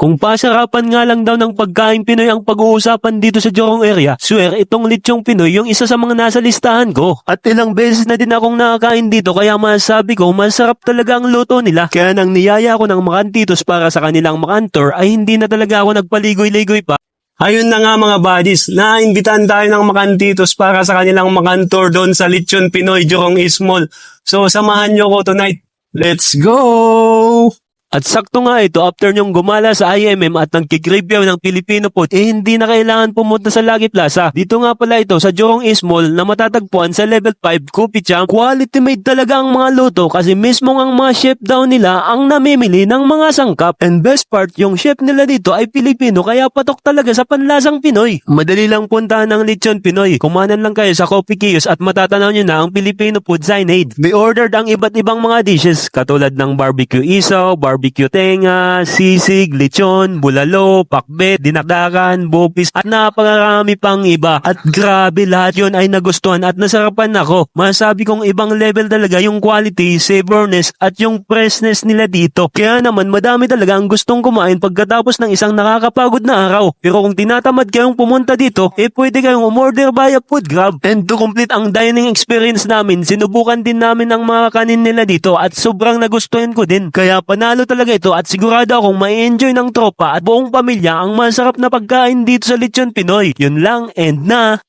Kung pasarapan nga lang daw ng pagkain Pinoy ang pag-uusapan dito sa Jorong area, swear itong lechong Pinoy yung isa sa mga nasa listahan ko. At ilang beses na din akong nakakain dito kaya masasabi ko masarap talaga ang luto nila. Kaya nang niyaya ko ng makantitos para sa kanilang makantor ay hindi na talaga ako nagpaligoy-ligoy pa. Ayun na nga mga buddies, naimbitahan tayo ng makantitos para sa kanilang makantor doon sa Lechon Pinoy Jorong East Mall. So samahan nyo ko tonight. Let's go! At sakto nga ito, after nyong gumala sa IMM at nagkigribyaw ng Filipino food, hindi na kailangan pumunta sa Lucky Plaza. Dito nga pala ito sa Jorong East Mall na matatagpuan sa level 5 Kopitiam. Quality made talaga ang mga luto kasi mismo ang mga chef daw nila ang namimili ng mga sangkap. And best part, yung chef nila dito ay Filipino kaya patok talaga sa panlasang Pinoy. Madali lang puntahan ng Lechon Pinoy. Kumanan lang kayo sa Coffee Kiosk at matatanaw nyo na ang Filipino food signage. They ordered ang iba't ibang mga dishes katulad ng barbecue isaw, barbecue tenga, sisig, lechon, bulalo, pakbet, dinakdakan, bopis at napakarami pang iba. At grabe lahat yon ay nagustuhan at nasarapan ako. Masabi kong ibang level talaga yung quality, savourness at yung freshness nila dito. Kaya naman madami talaga ang gustong kumain pagkatapos ng isang nakakapagod na araw. Pero kung tinatamad kayong pumunta dito, pwede kayong umorder via food grab. And to complete ang dining experience namin, sinubukan din namin ang mga kanin nila dito at sobrang nagustuhan ko din. Kaya panalo talaga ito at sigurado akong mai-enjoy ng tropa at buong pamilya ang masarap na pagkain dito sa Lechon Pinoy. Yun lang and na.